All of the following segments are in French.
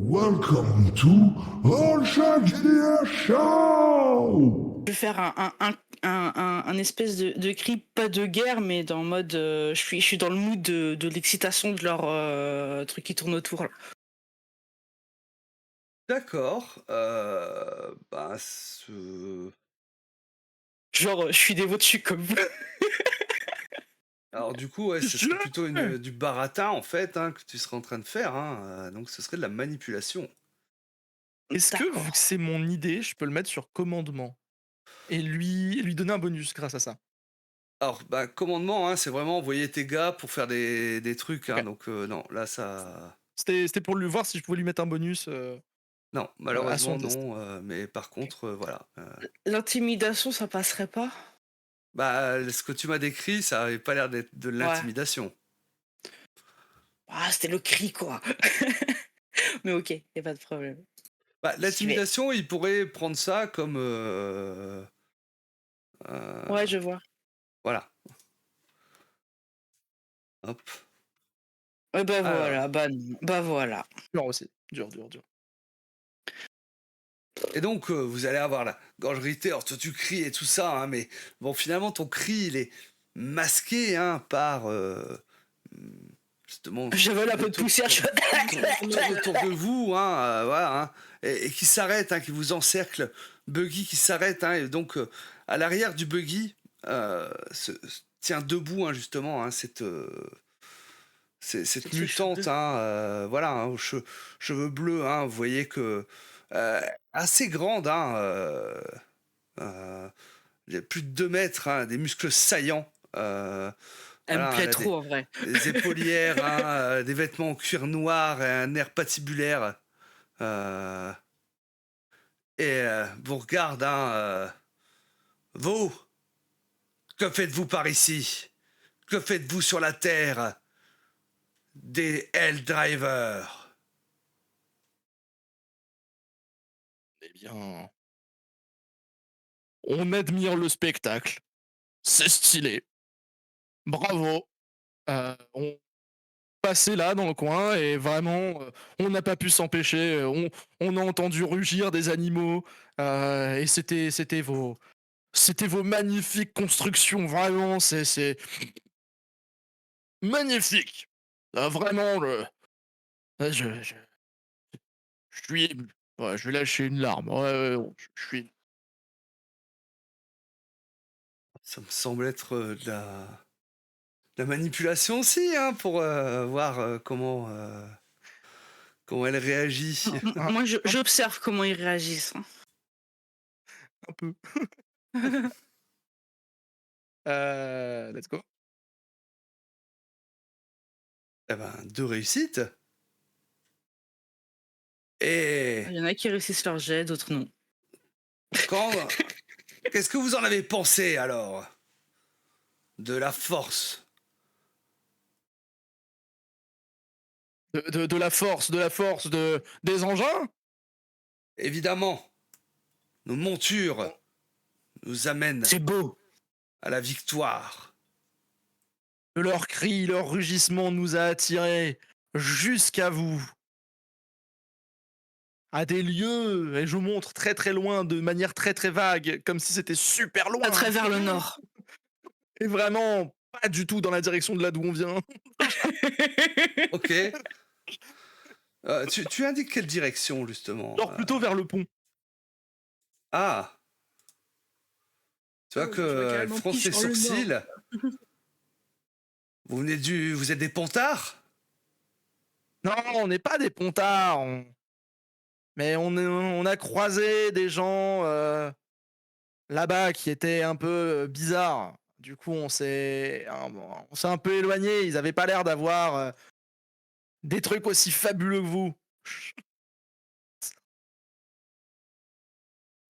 Welcome to All Shark GDR Show! Je vais faire un espèce de cri, pas de guerre, mais dans le mode je suis dans le mood de l'excitation de leur truc qui tourne autour là. D'accord, bah, ce Genre je suis dévot dessus comme vous. alors du coup, ouais, ce serait plutôt du baratin en fait, hein, que tu serais en train de faire, hein, donc ce serait de la manipulation. Est-ce que, vu que D'accord. c'est mon idée, je peux le mettre sur commandement et lui donner un bonus grâce à ça? Alors, bah, commandement, hein, c'est vraiment envoyer tes gars pour faire des trucs, hein, OK. donc non, là ça C'était pour lui voir si je pouvais lui mettre un bonus, non, à son malheureusement test. non, mais par OK. contre, voilà, L'intimidation, ça passerait pas? bah, ce que tu m'as décrit, ça avait pas l'air d'être de Ouais. l'intimidation. Ah, c'était le cri quoi. Mais OK, y a pas de problème. Bah, J'y vais. l'intimidation, il pourrait prendre ça comme, Ouais, heu, je vois. voilà, hop. Ouais, bah Alors voilà, bah non, bah voilà. Dur aussi, dur, dur, dur. et donc, vous allez avoir la gorge irritée. Alors toi, tu cries et tout ça, hein, mais bon, finalement, ton cri, il est masqué, hein, par, justement, Je vole un peu de tourne poussière, je autour de vous, hein, voilà, hein, et qui s'arrête, hein, qui vous encercle. Buggy qui s'arrête, hein, et donc, à l'arrière du buggy, se tient debout, hein, justement, hein, cette Cette chouchoute. mutante, hein, voilà, hein, aux cheveux bleus, hein, vous voyez que, assez grande, hein, il y a plus de 2 mètres, hein, des muscles saillants, Elle me voilà, elle plaît a trop en vrai. des épaulières, hein, des vêtements en cuir noir et un air patibulaire, heu et vous regarde, hein, «Vous, que faites-vous par ici? Que faites-vous sur la terre des Helldrivers?» Eh bien, on admire le spectacle, c'est stylé, bravo, on passait là dans le coin et vraiment, on n'a pas pu s'empêcher, on a entendu rugir des animaux, et c'était vos magnifiques constructions, vraiment, c'est magnifique! Vraiment le je suis ému. Ouais, je vais lâcher une larme. Ouais, ouais, ouais, je suis Ça me semble être, de la manipulation aussi, hein, pour, voir, comment elle réagit. un Moi, un j'observe comment ils réagissent, hein. un peu. Let's go. Eh ben, 2 réussites et Il y en a qui réussissent leur jet, d'autres non. quand qu'est-ce que vous en avez pensé alors? De la force? De la force, des engins? Évidemment, nos montures Bon, nous amènent C'est beau. à la victoire. leurs cris, leurs rugissements nous a attirés jusqu'à vous, à des lieux, et je vous montre très, très loin, de manière très, très vague, comme si c'était super À loin, travers le nord. et vraiment pas du tout dans la direction de là d'où on vient. OK, tu indiques quelle direction justement, Genre plutôt vers le pont. Ah! Tu vois Oh, je vois qu'elle carrément fronce plus ses sur le nord. sourcils. Vous êtes des pontards? Non, on n'est pas des pontards, mais on a croisé des gens, là-bas qui étaient un peu, bizarres. Du coup, on s'est un peu éloigné. Ils avaient pas l'air d'avoir, des trucs aussi fabuleux que vous.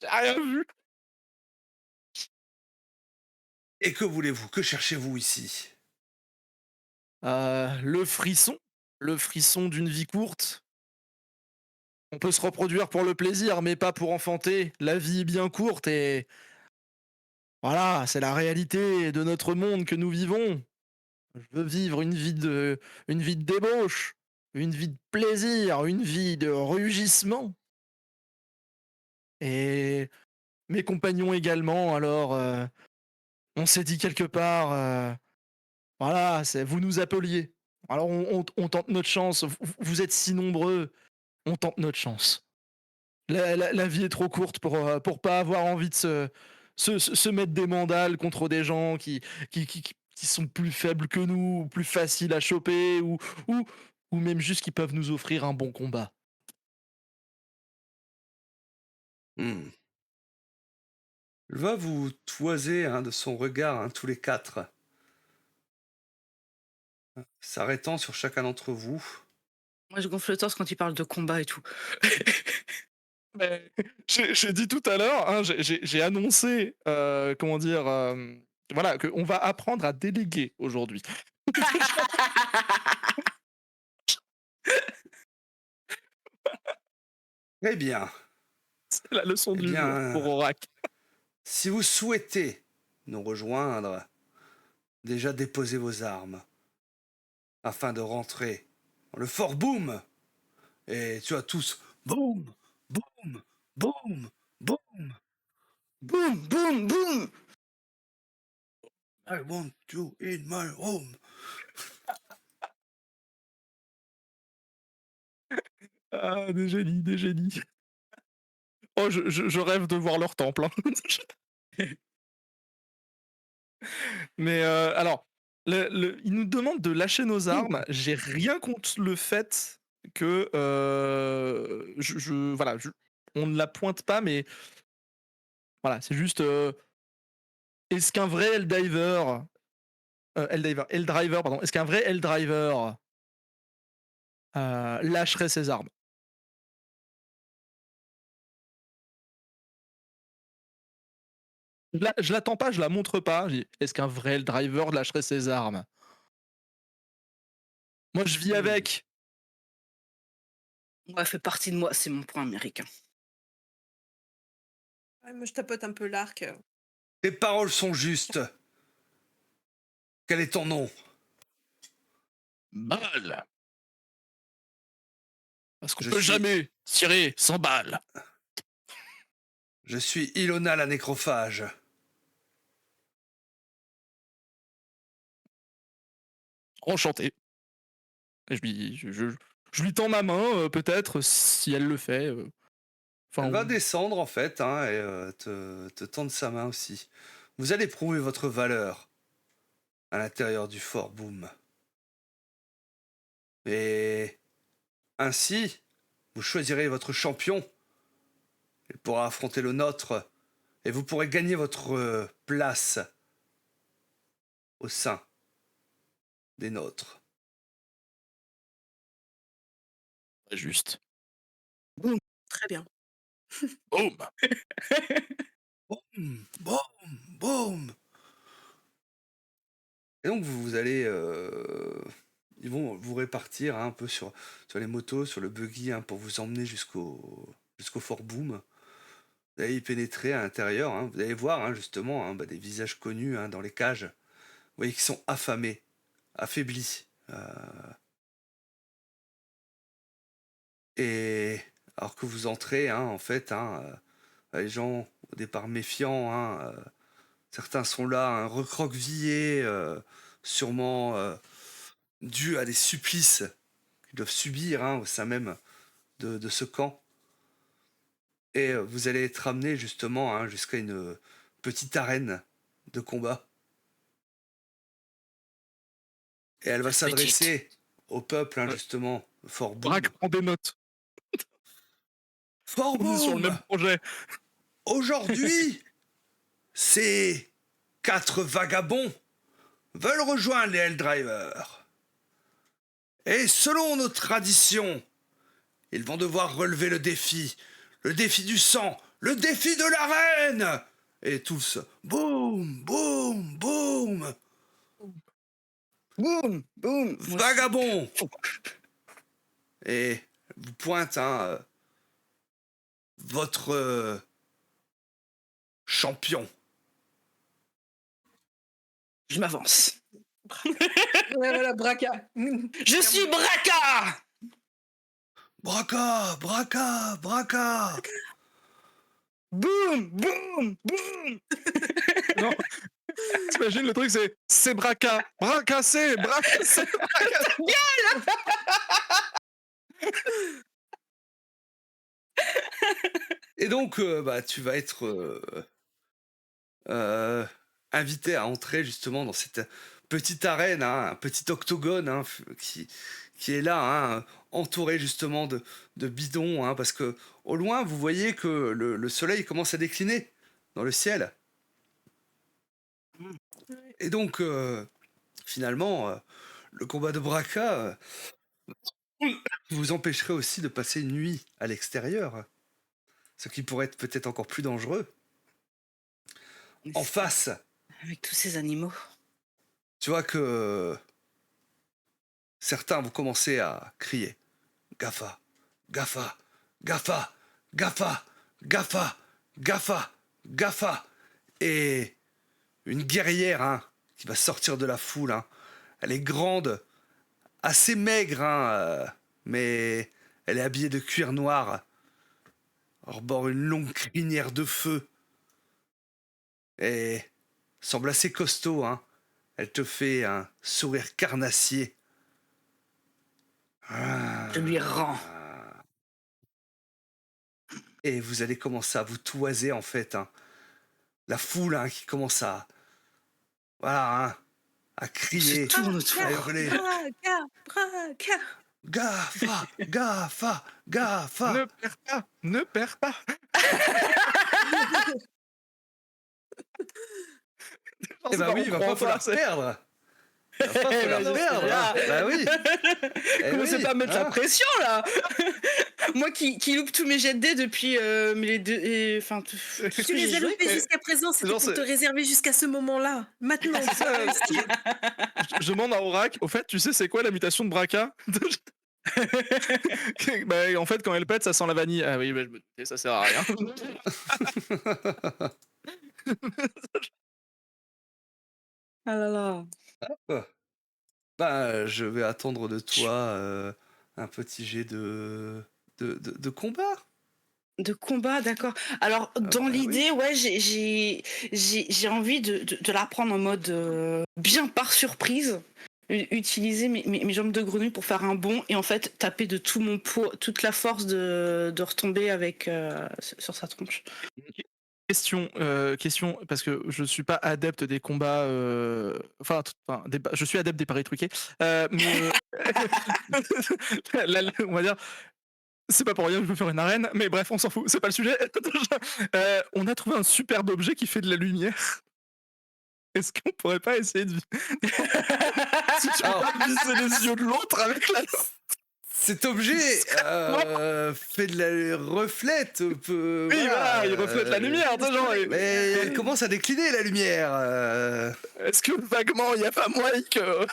J'ai rien vu. Et que voulez-vous? Que cherchez-vous ici? Le le frisson d'une vie courte. On peut se reproduire pour le plaisir, mais pas pour enfanter. La vie est bien courte et voilà, c'est la réalité de notre monde que nous vivons. Je veux vivre une vie de débauche. une vie de plaisir, une vie de rugissement. Et mes compagnons également, alors on s'est dit quelque part, voilà, vous nous appeliez. Alors on tente notre chance, vous êtes si nombreux, on tente notre chance. La vie est trop courte pour pas avoir envie de se mettre des mandales contre des gens qui sont plus faibles que nous, ou plus faciles à choper, ou, ou même juste qui peuvent nous offrir un bon combat. Hmm. Il va vous toiser hein, de son regard, hein, tous les quatre, s'arrêtant sur chacun d'entre vous. Moi, je gonfle le torse quand il parle de combat et tout. Mais j'ai dit tout à l'heure, hein, j'ai annoncé, comment dire, voilà, qu'on va apprendre à déléguer aujourd'hui. Eh bien, C'est la leçon eh du jour bien, pour Orac. si vous souhaitez nous rejoindre, déjà déposez vos armes afin de rentrer dans le fort Boom. Et tu as tous boum, boum, boum, boum. Boum, boum, boum. I want you in my home. Ah, des génies, des génies. Oh, je rêve de voir leur temple. Hein. Mais alors, ils nous demandent de lâcher nos armes. J'ai rien contre le fait que voilà, on ne la pointe pas, mais voilà, c'est juste. Est-ce qu'un vrai Helldriver, pardon, est-ce qu'un vrai Helldriver lâcherait ses armes? Je l'attends pas, je la montre pas. Je dis, est-ce qu'un vrai Helldriver lâcherait ses armes? Moi, je vis avec. Ouais, fait partie de moi, c'est mon point américain. Ouais, moi, je tapote un peu l'arc. Tes paroles sont justes. Quel est ton nom? Balle. Parce qu'on Je peut suis- jamais tirer sans balle. Je suis Ilona la nécrophage. Enchanté. Et je lui tends ma main, peut-être, si elle le fait. Enfin, Elle va descendre en fait hein, et te tendre sa main aussi. Vous allez prouver votre valeur à l'intérieur du fort Boom. Et ainsi, vous choisirez votre champion. Il pourra affronter le nôtre et vous pourrez gagner votre place au sein des nôtres. juste. Très bien. Boum. Boum, boum, boum. Et donc vous allez, ils vont vous répartir hein, un peu sur les motos, sur le buggy hein, pour vous emmener jusqu'au fort Boom. Vous allez y pénétrer à l'intérieur, hein, vous allez voir hein, justement hein, des visages connus hein, dans les cages. Vous voyez qu'ils sont affamés, affaiblis. Et alors que vous entrez, hein, en fait, hein, les gens au départ méfiants, hein, certains sont là, hein, recroquevillés, sûrement dus à des supplices qu'ils doivent subir hein, au sein même de ce camp. Et vous allez être amené justement hein, jusqu'à une petite arène de combat. Et elle va s'adresser au peuple, hein, Ouais. justement, Fort Boom. Braque, prends des notes. Fort On est sur le Boom même projet. Aujourd'hui, ces 4 vagabonds veulent rejoindre les Helldrivers. Et selon nos traditions, ils vont devoir relever le défi du sang, le défi de l'arène. Et tous, boum, boum, boum. Boum, boum. Vagabond. Et vous pointe hein, votre champion. Je m'avance. Ouais, voilà, braca. Je suis Braca. Braca, braca, braca. Boum, boum, boum. Non, t'imagines le truc, c'est braca, bracassé, bracassé, bracassé. Et donc, bah, tu vas être euh, invité à entrer justement dans cette petite arène, hein, un petit octogone hein, qui est là, hein, entouré justement de bidons, hein, parce que au loin, vous voyez que le soleil commence à décliner dans le ciel. Et donc, finalement, le combat de Braca vous empêcherait aussi de passer une nuit à l'extérieur, ce qui pourrait être peut-être encore plus dangereux. En face, Avec tous ces animaux. tu vois que certains vont commencer à crier GAFA, GAFA, GAFA, GAFA, GAFA, GAFA, GAFA. Et une guerrière hein, qui va sortir de la foule. Hein. Elle est grande, assez maigre, hein, mais elle est habillée de cuir noir, arbore une longue crinière de feu et semble assez costaud. Hein. Elle te fait un sourire carnassier. Je lui rends. Et vous allez commencer à vous toiser en fait. Hein. La foule hein, qui commence à... Voilà, hein, à crier, Tourne autour. à hurler. Braca, braca. GAFA, GAFA, GAFA. Ne perds pas, ne perds pas. Eh bah oui, il va pas falloir perdre. Il va pas falloir perdre. Hein. Bah oui. Eh Commencez oui, pas à mettre la hein. pression là. Moi qui loupe tous mes jets de dés depuis les deux. Enfin, tout ce Tu que les j'ai as joué. loupés jusqu'à présent, c'était genre, pour te c'est- réserver jusqu'à ce moment-là. Maintenant, tu vas réussir. Je demande à Aurak, au fait, tu sais c'est quoi la mutation de braca? Bah, en fait, quand elle pète, ça sent la vanille. Ah oui, bah, je me doutais, ça sert à rien. Ah là là. Bah, je vais attendre de toi un petit jet de combat. De combat, d'accord. Alors, dans bah oui. l'idée, ouais, j'ai envie de la prendre en mode bien par surprise. Utiliser mes jambes de grenouille pour faire un bond et en fait taper de tout mon poids, toute la force de retomber avec sur sa tronche. Question, parce que je suis pas adepte des combats. Je suis adepte des paris truqués. Mais on va dire, c'est pas pour rien que je veux faire une arène, mais bref, on s'en fout, c'est pas le sujet. On a trouvé un superbe objet qui fait de la lumière. Est-ce qu'on pourrait pas essayer de. Si tu Alors, peux viser les yeux de l'autre avec la. cet objet fait de la reflète. Oui, voilà, il reflète la lumière, tu sais, genre. Mais elle commence à décliner la lumière. Est-ce que vaguement, il y a pas moyen que.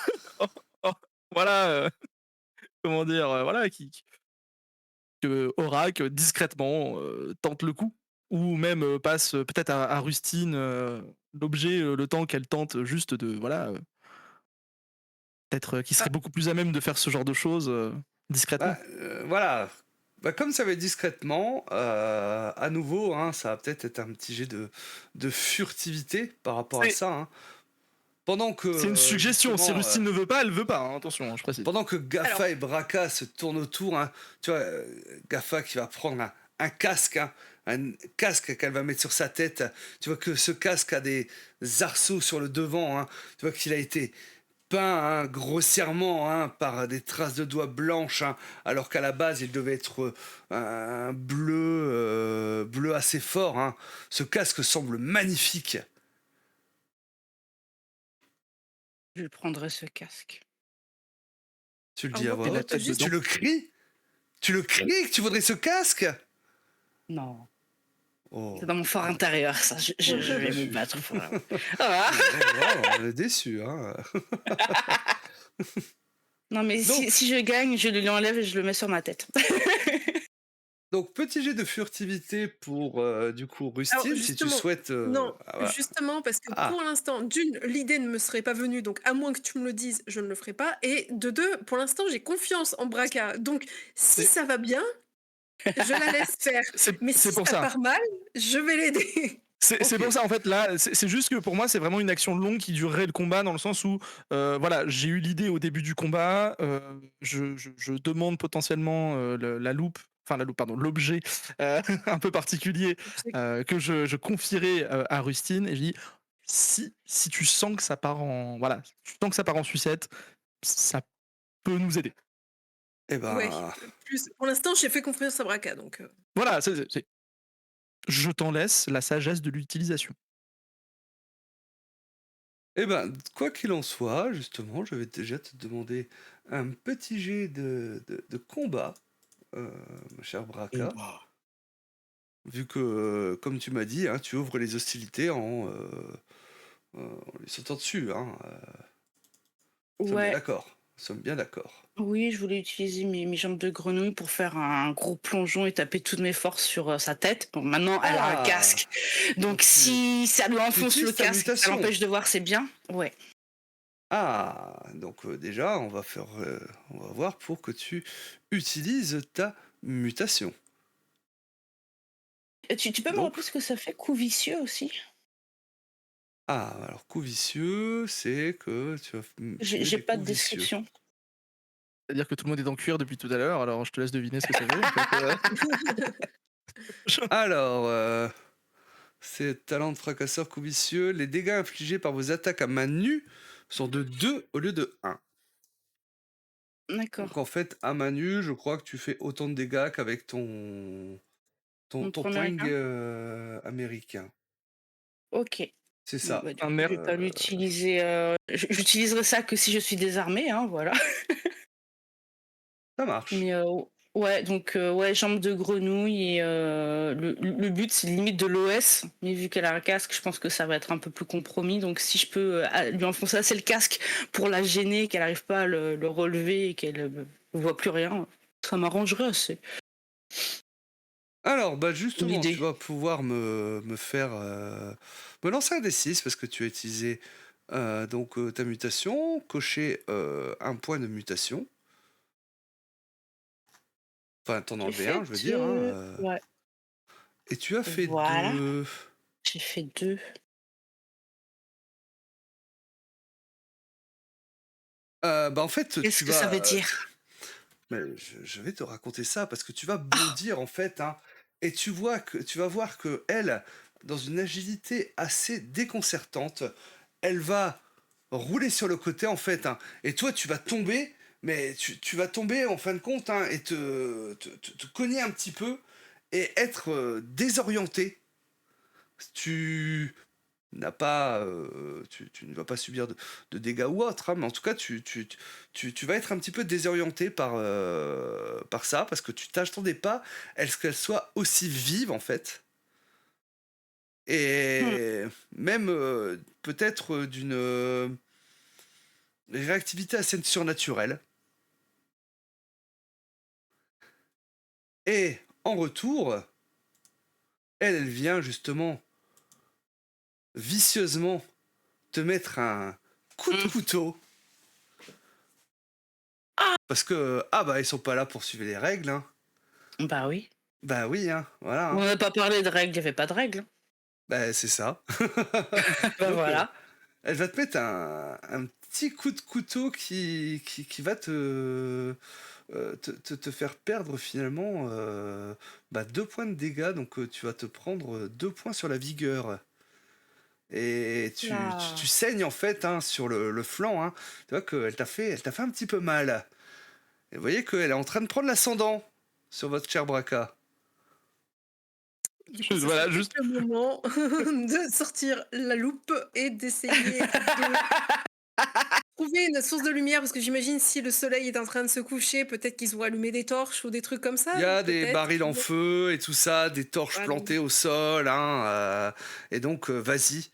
Voilà. Comment dire, voilà, que Aurak discrètement tente le coup, ou même passe peut-être à Rustine l'objet le temps qu'elle tente juste de voilà, peut-être qui serait beaucoup plus à même de faire ce genre de choses discrètement. Voilà. Bah, comme ça va être discrètement, à nouveau, hein, ça va peut-être être un petit jet de furtivité par rapport à C'est- ça. Hein. Pendant que. C'est une suggestion. Si justement, Rustine ne veut pas, elle veut pas. Hein, attention, je précise. pendant que Gafa Alors. et Braca se tournent autour, hein, tu vois, Gafa qui va prendre un casque, hein, un casque qu'elle va mettre sur sa tête. Tu vois que ce casque a des arceaux sur le devant. Hein, tu vois qu'il a été peint hein, grossièrement hein, par des traces de doigts blanches, hein, alors qu'à la base il devait être un bleu assez fort. Hein. Ce casque semble magnifique. Je prendrai ce casque. Tu le On dis à voit voix pas haute. la tête Tu dedans. le cries. Tu le cries que tu voudrais ce casque. Non, Oh. c'est dans mon fort intérieur, ça. Je vais me battre pour l'avoir. Ah. On est déçu. Hein. Non, mais Donc- si je gagne, je le lui enlève et je le mets sur ma tête. Donc, petit jet de furtivité pour, du coup, Alors Rustine, si tu justement, souhaites, non, voilà. justement parce que Ah! pour l'instant, d'une, l'idée ne me serait pas venue, donc à moins que tu me le dises, je ne le ferai pas. Et de deux, pour l'instant, j'ai confiance en Braca. Donc, si C'est ça va bien, je la laisse faire. Mais c'est si pour ça ça. part mal, je vais l'aider. C'est OK. pour ça en fait là, c'est juste que pour moi c'est vraiment une action longue qui durerait le combat dans le sens où voilà, j'ai eu l'idée au début du combat, je demande potentiellement, la loupe, enfin la loupe pardon, l'objet, un peu particulier, que je confierai, à Rustine et je dis: Si tu sens que ça part en voilà, tu sens que ça part en sucette, ça peut nous aider». Eh Ouais, ben plus pour l'instant, j'ai fait confiance à Braca, donc Voilà, c'est je t'en laisse la sagesse de l'utilisation. eh ben, quoi qu'il en soit, justement, je vais déjà te demander un petit jet de combat, ma chère Braka. Vu que, comme tu m'as dit, hein, tu ouvres les hostilités en lui sautant dessus, hein, nous sommes bien Ouais, d'accord. Nous sommes bien d'accord. oui, je voulais utiliser mes jambes de grenouille pour faire un gros plongeon et taper toutes mes forces sur sa tête. Bon, maintenant, elle a un Ah! casque. Donc, Donc si ça lui tu enfonce le utilises ta casque, ça mutation? l'empêche de voir, c'est bien. Ouais. Ah! Donc, déjà, on va voir pour que tu utilises ta mutation. Tu peux me Donc rappeler ce que ça fait, coup vicieux aussi? alors coup vicieux, c'est que tu vas tuer J'ai des pas coups de vicieux. description. C'est-à-dire que tout le monde est en cuir depuis tout à l'heure, alors je te laisse deviner ce que ça veut en fait, Alors, c'est talent de fracasseur coup vicieux. Les dégâts infligés par vos attaques à main nue sont de 2 au lieu de 1. D'accord. Donc en fait, à main nue, je crois que tu fais autant de dégâts qu'avec ton Contre poing américain? américain. OK. C'est Bon, ça. bah, du un coup, je vais pas l'utiliser, j'utiliserai ça que si je suis désarmée, hein, voilà. Ça marche. Mais, ouais, donc, ouais, jambes de grenouille et le but, c'est limite de l'OS, mais vu qu'elle a un casque, je pense que ça va être un peu plus compromis. Donc si je peux, lui enfoncer assez le casque pour la gêner, qu'elle arrive pas à le relever et qu'elle, voit plus rien, ça m'arrangerait assez. Alors, bah justement, tu L'idée. vas pouvoir me faire me lancer un D6 parce que tu as utilisé donc ta mutation, cocher un point de mutation. Enfin, t'en J'ai enlever fait un, je veux dire, hein, 2. Ouais, et tu as fait voilà, 2. j'ai fait 2. Bah en fait, Qu'est-ce tu que ça veut vas. dire? Mais je vais te raconter ça parce que tu vas bondir en fait, hein, et tu vas voir que elle, dans une agilité assez déconcertante, elle va rouler sur le côté en fait, hein, et toi tu vas tomber, mais tu vas tomber en fin de compte, hein, et te cogner un petit peu et être désorienté. Tu n'a pas, tu ne vas pas subir de dégâts ou autre, hein, mais en tout cas, tu vas être un petit peu désorienté par ça, parce que tu t'attendais pas à ce qu'elle soit aussi vive, en fait, Mmh. et même peut-être d'une réactivité assez surnaturelle. Et en retour, elle vient justement vicieusement te mettre un coup de Mmh. couteau. Parce que, ah bah, ils sont pas là pour suivre les règles, hein. Bah oui. Bah oui, hein, voilà, On hein. n'a pas parlé de règles, il y avait pas de règles, hein. Bah, c'est ça. Bah Donc, voilà. elle va te mettre un petit coup de couteau qui va te faire perdre finalement 2 points de dégâts. Donc, tu vas te prendre 2 points sur la vigueur. Et tu Là. saignes en fait, hein, sur le flanc, hein. Tu vois elle t'a fait un petit peu mal. Et vous voyez qu'elle est en train de prendre l'ascendant sur votre cher Braca. du coup, ça serait voilà peut-être juste le moment de sortir la loupe et d'essayer de trouver une source de lumière, parce que j'imagine si le soleil est en train de se coucher, peut-être qu'ils ont allumé des torches ou des trucs comme Il ça, y a des peut-être? barils en Non? feu et tout ça, des torches Voilà. plantées au sol, hein, et donc vas-y,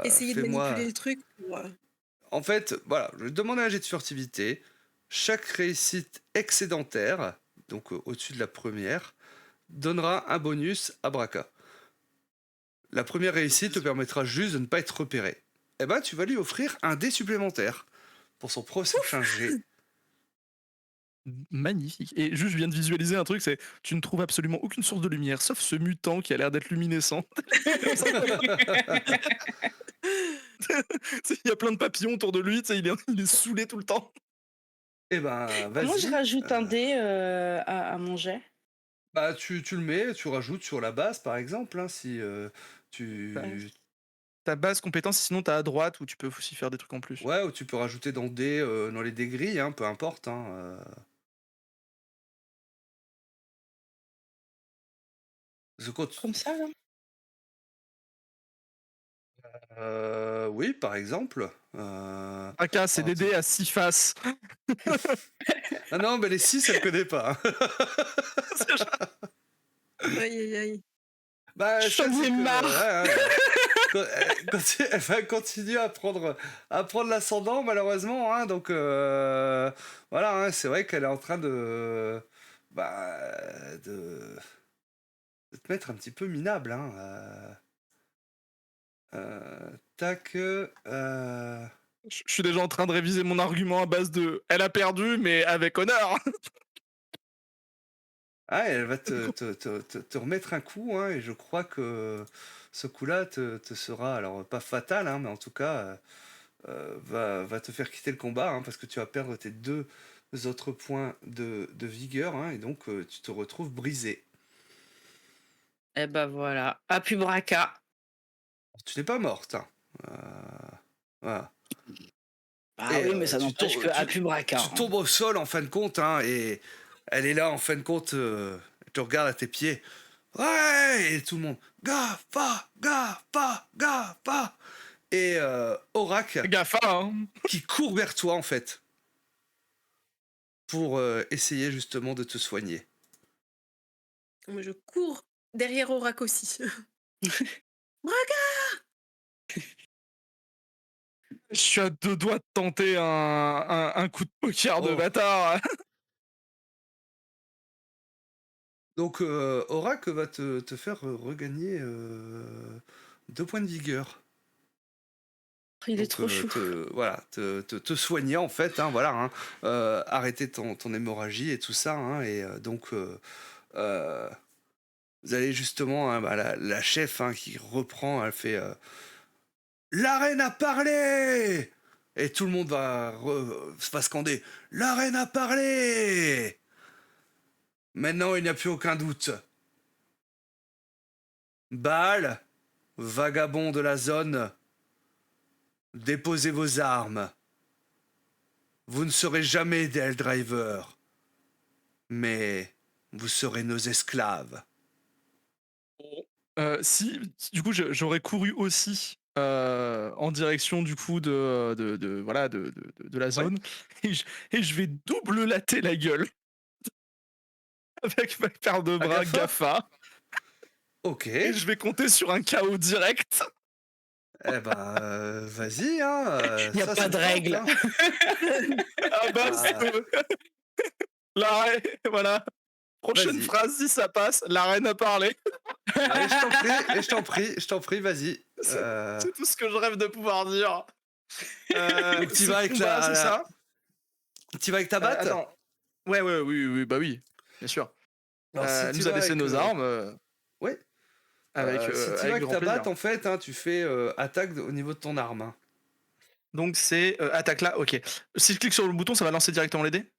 Essayer de manipuler fais-moi. le truc pour, En fait, voilà, je vais te demander un jet de furtivité. Chaque réussite excédentaire donc au-dessus de la première, donnera un bonus à Braca. La première réussite te permettra juste de ne pas être repéré. Eh ben, tu vas lui offrir un dé supplémentaire pour son prochain jet. Magnifique. Et juste, je viens de visualiser un truc, c'est tu ne trouves absolument aucune source de lumière, sauf ce mutant qui a l'air d'être luminescent. Il y a plein de papillons autour de lui, tu sais, il est saoulé tout le temps. Eh ben, Comment je vas-y. rajoute un dé à mon jet? Bah, tu le mets, tu rajoutes sur la base, par exemple, hein, si tu... Base. Ta base compétence, sinon t'as à droite où tu peux aussi faire des trucs en plus. Ouais, ou tu peux rajouter dans dans les dés gris, hein, peu importe. Hein, parce que Comme ça, là? oui, par exemple. AK, c'est des dés à 6 faces. Ah non, mais les 6, elle connaît pas. Hein. Aïe, aïe, aïe. Bah, ça, J'en ai c'est que, marre. ouais, elle va continuer à prendre l'ascendant, malheureusement. Hein, donc, voilà, hein, c'est vrai qu'elle est en train bah, de te mettre un petit peu minable. Hein, tac. Je suis déjà en train de réviser mon argument à base de elle a perdu, mais avec honneur. Ah, elle va te remettre un coup, hein, et je crois que ce coup-là te sera, alors pas fatal, hein, mais en tout cas, va te faire quitter le combat, hein, parce que tu vas perdre tes 2 autres points de vigueur, hein, et donc tu te retrouves brisé. Eh ben voilà. Ah, plus Braca. Tu n'es pas morte. Hein. Voilà. Ah Et, oui, mais ça tu n'empêche tombes- que à plus Braca. Tu tombes au sol en fin de compte, hein, et elle est là en fin de compte, elle te regarde à tes pieds. Ouais, et tout le monde. Gafa, gafa, gafa. Et Aurak Gaffe, hein. qui court vers toi en fait pour essayer justement de te soigner. Moi, je cours derrière Aurak aussi. Je suis à 2 doigts de tenter un coup de poker de Oh. bâtard. Donc Aurak va te faire regagner 2 points de vigueur. Il est Donc, trop chou. voilà, te soigner en fait, hein, voilà, hein, arrêter ton hémorragie et tout ça, hein, et donc vous allez justement, hein, bah, la chef, hein, qui reprend, elle fait la reine a parlé, et tout le monde va scander la reine a parlé. Maintenant, il n'y a plus aucun doute. Baal, vagabond de la zone, déposez vos armes. Vous ne serez jamais des Helldrivers, mais vous serez nos esclaves. Si, du coup, j'aurais couru aussi en direction du coup de la zone et je vais double latter la gueule avec ma paire de bras Agafa Gaffa Ok. et je vais compter sur un KO direct. Eh ben, vas-y, hein. Y a ça, pas c'est de forte, règle. hein. Ah bah, l'arrêt, voilà. Prochaine Vas-y. phrase, si ça passe, la reine a parlé. Allez, je t'en prie, vas-y. C'est tout ce que je rêve de pouvoir dire. Donc, t'y ce vas avec combat, c'est ça. Tu vas avec ta batte. Attends. Ouais, oui, bah oui, bien sûr. Alors, si Elle tu nous a vas laissé avec, nos armes. Ouais. Avec, Si tu vas avec avec grand ta plaisir. batte, en fait, hein, tu fais attaque au niveau de ton arme. Hein. Donc c'est attaque là, ok. Si je clique sur le bouton, ça va lancer directement les dés.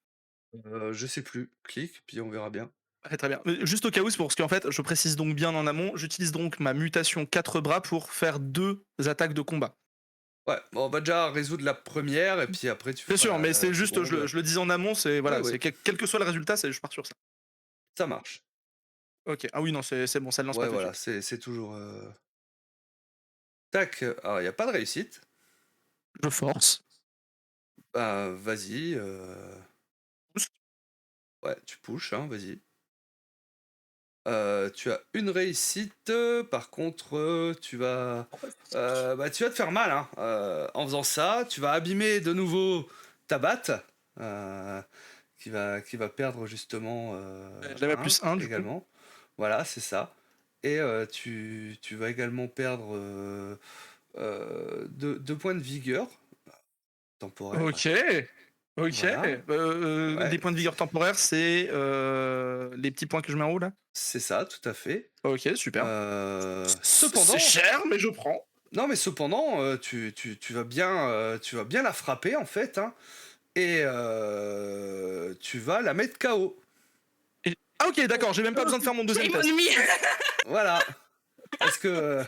Je sais plus. Clique, puis on verra bien. Ouais, très bien. Mais juste au cas où, c'est pour ce qu'en fait, je précise donc bien en amont, j'utilise donc ma mutation 4 bras pour faire 2 attaques de combat. Ouais, bon, on va déjà résoudre la première, et puis après tu Bien feras sûr, mais la c'est juste, seconde. je le dis en amont, c'est voilà, Ouais, ouais. c'est quel que soit le résultat, je pars sur ça. Ça marche. Ok. Ah oui, non, c'est bon, ça ne lance Ouais, pas tout de voilà, suite. c'est toujours... Tac, alors il n'y a pas de réussite. Je force. Bah, vas-y. Pousse. Ouais, tu pushes, hein, vas-y. Tu as une réussite, par contre, tu vas te faire mal, hein, en faisant ça. Tu vas abîmer de nouveau ta batte, qui va perdre justement Je l'avais à plus 1 du coup. également. Voilà, c'est ça. Et tu vas également perdre 2 points de vigueur temporaire. Ok. Ok. Voilà. Ouais, Les points de vigueur temporaires, c'est les petits points que je mets en haut là. c'est ça, tout à fait. Ok, super. Cependant, C'est cher, mais je prends. non, mais cependant, tu vas bien la frapper en fait, hein, et tu vas la mettre KO. Ah ok, d'accord, j'ai même pas besoin de faire mon deuxième Et mon test. ennemi. Voilà. Parce que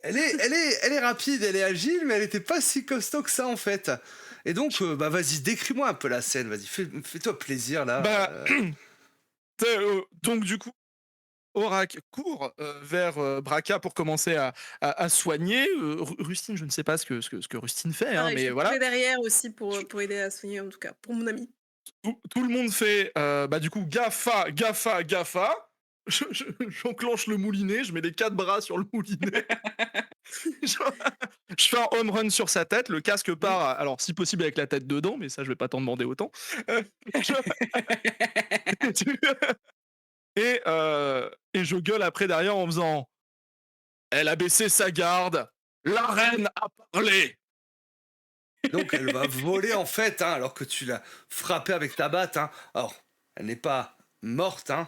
elle est rapide, elle est agile, mais elle était pas si costaud que ça en fait. Et donc, bah vas-y, décris-moi un peu la scène, vas-y, fais-toi plaisir là. Bah, donc du coup, Aurak court vers Braca pour commencer à soigner. Rustine, je ne sais pas ce que Rustine fait, hein, Pareil, je mais vais voilà. courir derrière aussi pour aider à soigner, en tout cas, pour mon ami. Tout le monde fait, bah du coup, Gaffa, Gaffa, Gaffa. J'enclenche le moulinet, je mets les 4 bras sur le moulinet. je, je fais un home run sur sa tête, le casque part, alors si possible avec la tête dedans, mais ça je vais pas t'en demander autant. Je- et je gueule après derrière en faisant elle a baissé sa garde, la reine a parlé. Donc elle va voler en fait, hein, alors que tu l'as frappée avec ta batte. Hein. Alors, elle n'est pas morte, hein,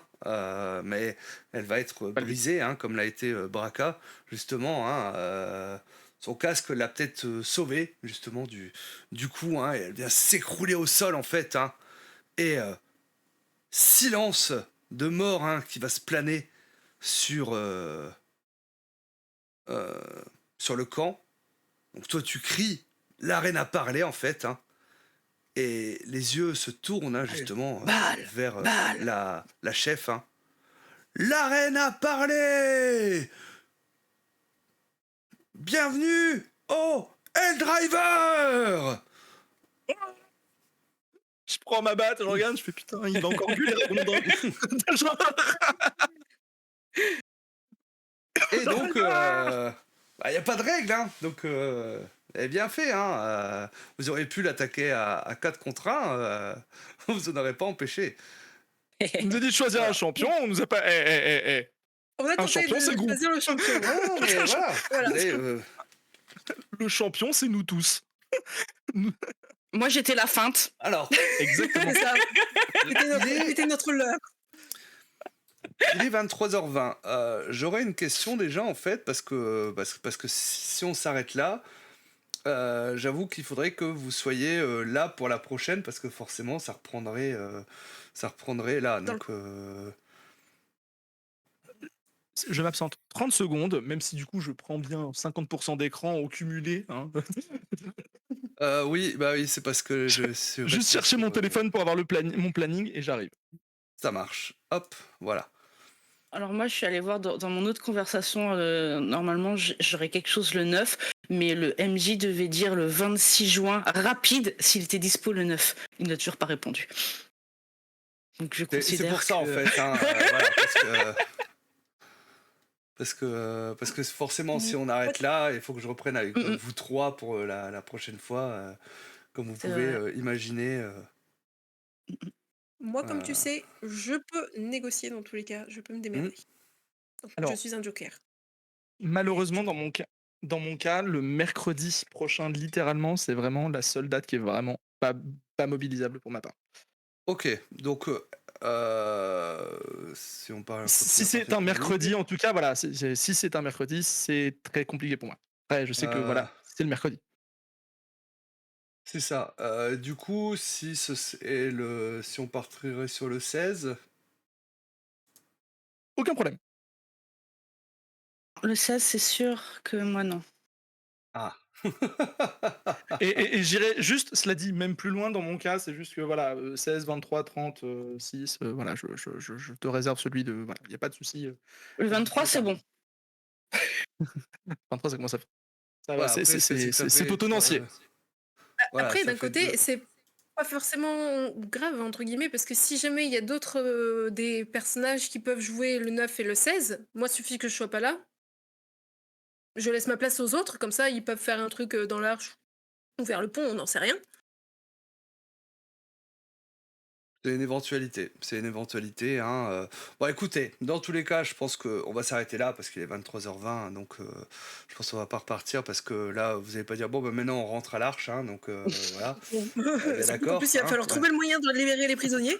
mais elle va être brisée, hein, comme l'a été Braca, justement. Hein, son casque l'a peut-être sauvé, justement, du coup. Hein, et elle vient s'écrouler au sol, en fait. Hein, et silence de mort hein, qui va se planer sur, euh, sur le camp. Donc toi, tu cries, la reine a parlé, en fait. Hein, et les yeux se tournent hein, justement Balle, vers balle. la chef. Hein. La reine a parlé. Bienvenue au Helldriver. Je prends ma batte, je regarde, je fais putain, il va encore gueuler. Genre, Et donc, il n'y a pas de règle. Hein, donc, elle est bien fait. Hein, vous auriez pu l'attaquer à 4 contre 1. Vous en aurez pas empêché. on nous a dit de choisir un champion, on nous a pas. On a Un tenté champion, c'est le de groupe. choisir le champion. Non, mais voilà. Voilà. Vous avez, Le champion, c'est nous tous. Moi, j'étais la feinte. alors, Exactement. C'est ça. il est- C'était notre leurre. Il est 23h20. J'aurais une question déjà en fait parce que si on s'arrête là, j'avoue qu'il faudrait que vous soyez là pour la prochaine parce que forcément ça reprendrait là. Dans le- Donc Je m'absente 30 secondes, même si du coup je prends bien 50% d'écran au cumulé. Hein. oui, bah oui, c'est parce que je suis Juste resté chercher mon sur, téléphone pour avoir mon planning et j'arrive. ça marche. Hop, voilà. Alors moi, je suis allée voir dans mon autre conversation, normalement, j'aurais quelque chose le 9, mais le MJ devait dire le 26 juin, rapide, s'il était dispo le 9. Il n'a toujours pas répondu. Donc je C'est considère pour ça en que- fait. Hein, voilà, parce que forcément, si on arrête là, il faut que je reprenne avec vous trois pour la prochaine fois. Comme vous C'est pouvez vrai. imaginer. Moi, comme tu Euh. sais, je peux négocier dans tous les cas. Je peux me démerder. Donc, Alors- je suis un joker. Malheureusement, dans mon cas, le mercredi prochain, littéralement, c'est vraiment la seule date qui est vraiment pas mobilisable pour ma part. Ok, donc si on parle. Si c'est un mercredi, en tout cas, voilà, si c'est un mercredi, c'est très compliqué pour moi. Après, je sais que voilà, c'est le mercredi. C'est ça. Du coup, si on partirait sur le 16, Aucun problème. Le 16, c'est sûr que moi, non. ah. Et j'irai juste, cela dit, même plus loin dans mon cas, c'est juste que voilà, 16, 23, 30, 6, voilà, je te réserve celui de. Voilà, il n'y a pas de souci. Le 23, c'est bon. 23, ça commence à faire. Ça va, Ouais, après, c'est autononcier. Voilà, Après, ça d'un fait côté, deux. c'est pas forcément grave, entre guillemets, parce que si jamais il y a d'autres des personnages qui peuvent jouer le 9 et le 16, moi, suffit que je sois pas là. Je laisse ma place aux autres, comme ça, ils peuvent faire un truc dans l'arche ou vers le pont, on n'en sait rien. C'est une éventualité. C'est une éventualité. Hein. Bon, écoutez, dans tous les cas, je pense qu'on va s'arrêter là parce qu'il est 23h20. Donc, je pense qu'on va pas repartir parce que là, vous n'allez pas dire bon, bah, maintenant on rentre à l'Arche. Hein, donc, voilà. Bon. Bien Surtout qu'en d'accord. plus, il va Hein, falloir ouais. trouver le moyen de libérer les prisonniers.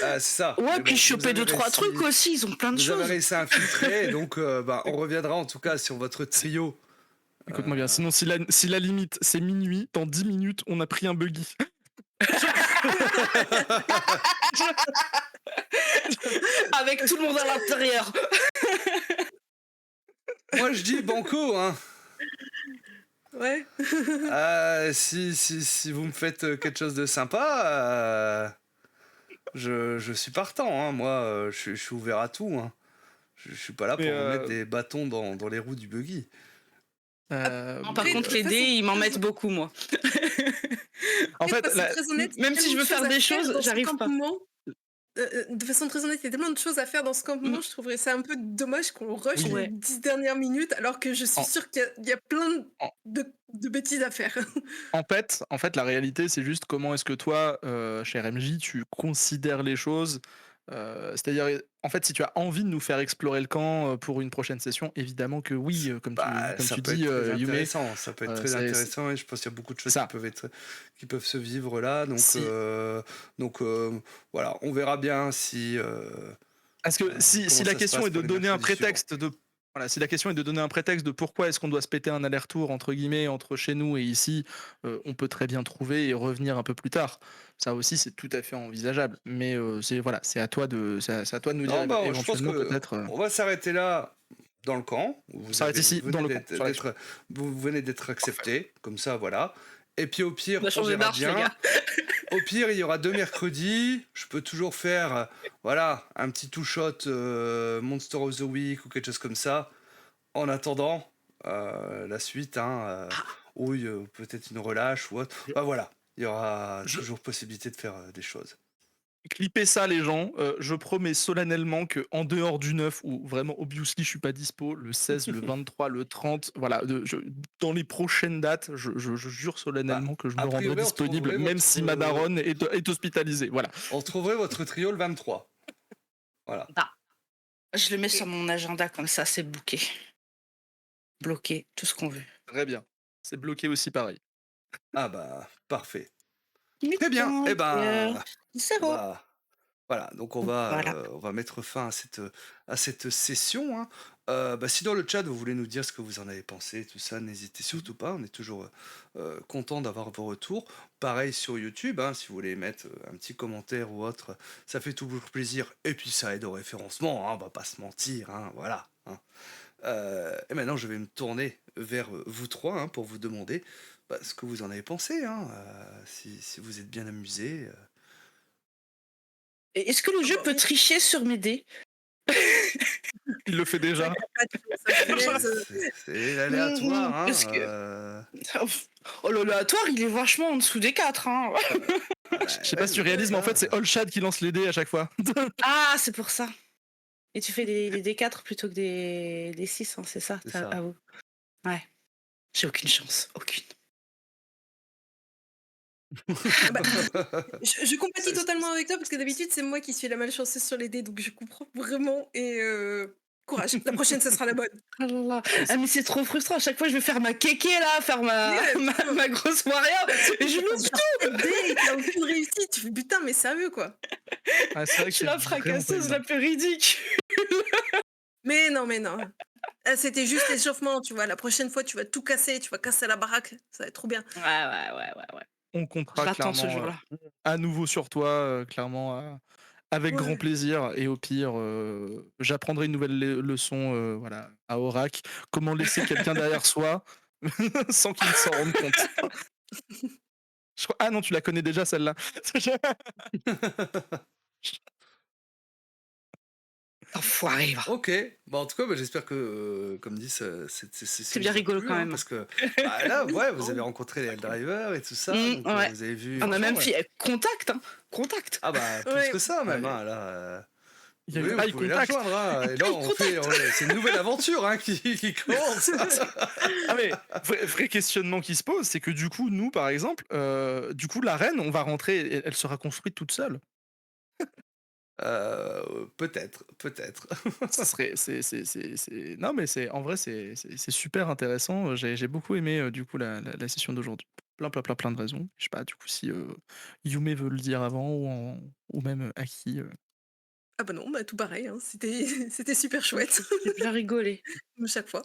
Ah, c'est ça. Ouais, Mais puis bon, vous choper avez 2-3 réussi. trucs aussi, ils ont plein de Vous avez choses. réussi à infiltrer. Donc, bah, on reviendra en tout cas sur votre trio. Écoute-moi bien, sinon si la limite c'est minuit, dans 10 minutes, on a pris un buggy. Avec tout le monde à l'intérieur. Moi, je dis banco. Hein. Ouais. Si vous me faites quelque chose de sympa, je suis partant. Hein. Moi, je suis ouvert à tout. Hein. Je suis pas là pour Mais, vous mettre des bâtons dans les roues du buggy. Non, par Mais contre, de les toute dés, façon, ils m'en mettent beaucoup, moi. en fait, Très honnête, il y a même si je veux tellement de faire des à choses, dans ce j'arrive pas. campement. De façon très honnête, il y a tellement de choses à faire dans ce campement, je trouverais ça un peu dommage qu'on rush Ouais. les 10 dernières minutes alors que je suis En- sûre qu'il y a plein en- de bêtises à faire. En fait, la réalité, c'est juste comment est-ce que toi, cher MJ, tu considères les choses. C'est-à-dire, en fait, si tu as envie de nous faire explorer le camp pour une prochaine session, évidemment que oui, comme Bah, tu ça peut dis, être très Yume. intéressant. Ça peut être très c'est- intéressant et je pense qu'il y a beaucoup de choses ça. qui peuvent se vivre là. Donc, Si- voilà, on verra bien si. Parce que si comment la ça se question passe est de pour les donner un mercredis prétexte de voilà, si la question est de donner un prétexte de pourquoi est-ce qu'on doit se péter un aller-retour entre guillemets entre chez nous et ici, on peut très bien trouver et revenir un peu plus tard. Ça aussi, c'est tout à fait envisageable. Mais c'est à toi de nous dire Non, bah, je pense éventuellement que peut-être. on va s'arrêter là dans le camp. Vous S'arrêter avez- ici, vous dans venez le camp, d'être- sur la d'être- vous venez d'être accepté, comme ça, voilà. Et puis au pire, On a on changé verra d'arche, les bien. gars. Au pire, il y aura 2 mercredis. Je peux toujours faire, voilà, un petit two-shot Monster of the Week ou quelque chose comme ça. En attendant la suite, hein, ou peut-être une relâche ou autre. Bah voilà, il y aura toujours possibilité de faire des choses. Clippez ça, les gens. Je promets solennellement que en dehors du 9, où vraiment, obviously, je suis pas dispo, le 16, le 23, le 30, voilà, dans les prochaines dates, je jure solennellement que je a me rendrai priori, on disponible, trouverait même votre- si ma daronne est hospitalisée. Voilà. On retrouverait votre trio le 23. Voilà. Je le mets sur mon agenda comme ça, c'est booké. Bloqué, tout ce qu'on veut. Très bien. C'est bloqué aussi pareil. Ah bah, parfait. Très bien. Eh ben, Zéro. voilà, donc Voilà. on va mettre fin à cette session. Hein. Si dans le chat vous voulez nous dire ce que vous en avez pensé, tout ça, n'hésitez surtout pas. On est toujours content d'avoir vos retours. Pareil sur YouTube, hein, si vous voulez mettre un petit commentaire ou autre, ça fait toujours plaisir. Et puis ça aide au référencement, hein, on va pas se mentir. Hein, voilà. Hein. Et maintenant, je vais me tourner vers vous trois hein, pour vous demander ce que vous en avez pensé. Hein, si vous êtes bien amusés. Et est-ce que le jeu peut tricher sur mes dés? Il le fait déjà. C'est l'aléatoire. Hein, Parce que- Oh, l'aléatoire, il est vachement en dessous des 4. Hein. Je sais pas si tu réalises, mais en fait, c'est Allshad qui lance les dés à chaque fois. Ah, c'est pour ça. Et tu fais les D4 plutôt que des 6, hein, c'est ça, C'est ça. à vous. Ouais. J'ai aucune chance, aucune. Je compatis totalement avec toi parce que d'habitude c'est moi qui suis la malchanceuse sur les dés donc je comprends vraiment et courage, la prochaine ça sera la bonne. Ah là là. Ah, mais c'est trop frustrant, à chaque fois je vais faire ma kéké là, faire ma grosse warrior, et je loupe tout. Dés, t'as aucune réussite, tu fais putain mais sérieux quoi. Ah, c'est vrai Je que suis c'est la vraiment pas fracasseuse évident. la plus ridicule. Mais non. Ah, c'était juste l'échauffement, tu vois. La prochaine fois, tu vas tout casser, tu vas casser la baraque. Ça va être trop bien. Ouais. On comptera J'attends ce clairement jour-là. à nouveau sur toi, clairement, avec grand Ouais. plaisir. Et au pire, j'apprendrai une nouvelle leçon voilà, à Aurak. Comment laisser quelqu'un derrière soi sans qu'il s'en rende compte. Ah non, tu la connais déjà celle-là. Enfoiré, va. Ok, en tout cas, j'espère que, comme dit, c'est bien rigolo quand même. Parce que là, ouais, vous avez rencontré les Helldrivers et tout ça. Mm, donc, ouais. vous avez vu. On a même franchement, fait contact, hein. Contact. Ah bah, plus Ouais. que ça, même. Ouais. Hein, là, Il y a oui, eu vous Eye pouvez la Contact. rejoindre. Hein, et là, c'est une nouvelle aventure hein, qui commence. Ah mais vrai questionnement qui se pose, c'est que du coup, nous, par exemple, du coup, la reine, on va rentrer, elle sera construite toute seule. Peut-être. Ça serait, non, mais en vrai, c'est super intéressant. J'ai beaucoup aimé du coup la session d'aujourd'hui. Plein de raisons. Je sais pas, du coup, si Yume veut le dire avant ou même Aki. Ah bah non, bah tout pareil, hein, c'était c'était super chouette, J'ai bien rigolé. comme chaque fois.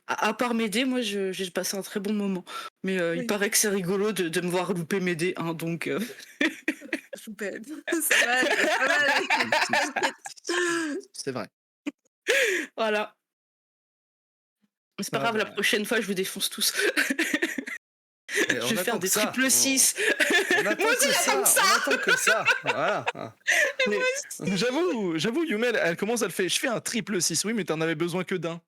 À part m'aider, moi j'ai passé un très bon moment. Mais il Oui, paraît que c'est rigolo de me voir louper m'aider, hein, donc Choupette, ça va aller, ça va aller, t'inquiète. C'est vrai. voilà. Mais c'est pas Ah grave, la bah, prochaine fois je vous défonce tous. Et Je on vais faire attend que des ça. triple 6. On attend Moi aussi que j'attends ça. ça. On attend que ça. Voilà. mais j'avoue, Yume, elle commence, elle fait, je fais un triple 6, oui, mais t'en avais besoin que d'un.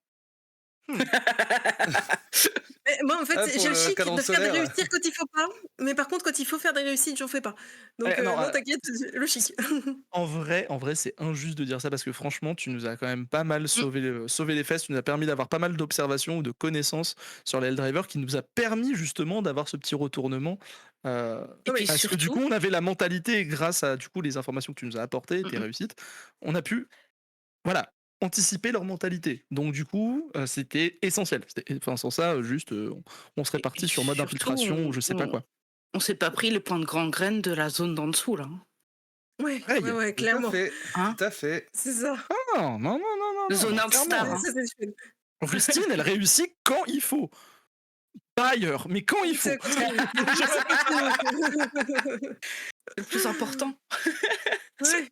Mais moi, en fait, Ah, pour j'ai le le chic cadran de faire des solaire. réussites quand il faut pas, mais par contre, quand il faut faire des réussites, j'en fais pas. Donc Non, non, t'inquiète, le chic. en vrai, c'est injuste de dire ça parce que franchement, tu nous as quand même pas mal sauvé les fesses. Tu nous as permis d'avoir pas mal d'observations ou de connaissances sur les Helldriver qui nous a permis justement d'avoir ce petit retournement. Et Oui. puis Parce que du coup, surtout, on avait la mentalité, grâce à du coup les informations que tu nous as apportées, tes mm, réussites, on a pu, voilà, anticiper leur mentalité. Donc du coup, c'était essentiel. Enfin, sans ça, juste, on serait et parti sur mode surtout, infiltration ou je sais pas quoi. on s'est pas pris les points de grande graine de la zone d'en dessous là. Ouais, Aïe. ouais, Tout à clairement. fait. Hein, Tout à fait. C'est ça. Non, non, non, non, non, Zone non, Star. clairement. Hein. Ça, c'est chouette. Rustine, elle réussit quand il faut. Pas ailleurs, mais quand il faut. Ça continue. Ça continue. C'est le plus important. Ouais.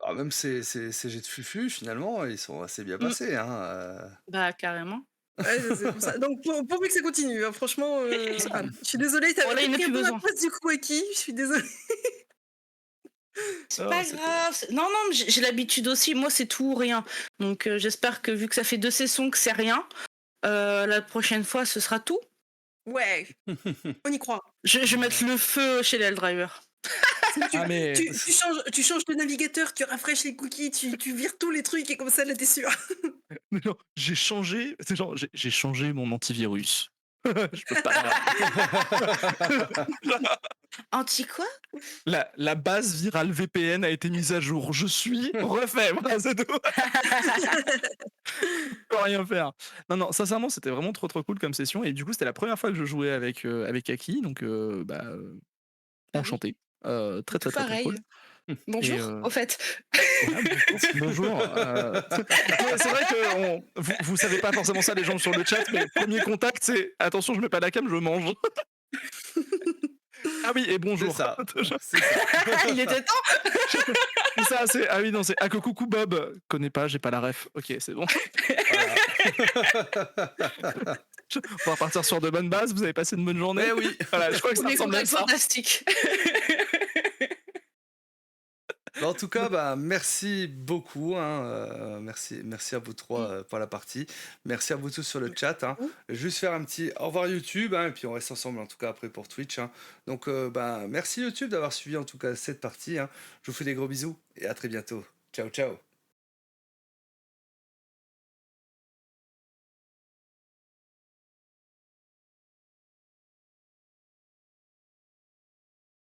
Ah, même ces jets de fufu, finalement, ils sont assez bien passés. Hein. Bah carrément. Ouais, c'est pour ça. Donc, pourvu que ça continue, hein, franchement, voilà. Je suis désolée, Bon, là, t'avais il n'y en a pris un plus peu ma besoin. place du coup, Aki. Je suis désolée. C'est Non, pas c'était- grave. Non, non, mais j'ai l'habitude aussi. Moi, c'est tout ou rien. Donc, j'espère que vu que ça fait 2 sessions que c'est rien, la prochaine fois, ce sera tout. Ouais, on y croit. Je vais mettre le feu chez les Helldriver. Tu, Ah, mais tu changes de navigateur, tu rafraîches les cookies, tu vires tous les trucs et comme ça, là, t'es sûr. non, j'ai changé. C'est genre, j'ai changé mon antivirus. Je peux pas. Anti quoi? La base virale VPN a été mise à jour. Je suis refait. Voilà, c'est tout. Je peux rien faire. Non, sincèrement, c'était vraiment trop cool comme session. Et du coup, c'était la première fois que je jouais avec Aki. Donc, Ah oui. enchanté. Très Tout pareil. cool. Bonjour, Et, au fait. bonjour. C'est vrai que vous savez pas forcément ça, les gens sur le chat, mais premier contact, c'est attention, je mets pas la cam, je mange. Ah oui, et C'est bonjour. ça. C'est ça. Il était temps. C'est ça, ah oui, non, c'est ah coucou Bob. Connais pas, j'ai pas la ref. Ok, c'est bon. On va partir sur de bonnes bases. Vous avez passé une bonne journée. Mais oui. Voilà, je crois que ça Premier ressemble à contact ça. fantastique. Bah, en tout cas, bah, merci beaucoup. Hein, merci à vous trois pour la partie. Merci à vous tous sur le chat. Hein. Juste faire un petit au revoir YouTube, hein, et puis on reste ensemble en tout cas après pour Twitch. Hein. Donc, bah, merci YouTube d'avoir suivi en tout cas cette partie. Hein. Je vous fais des gros bisous et à très bientôt. Ciao, ciao.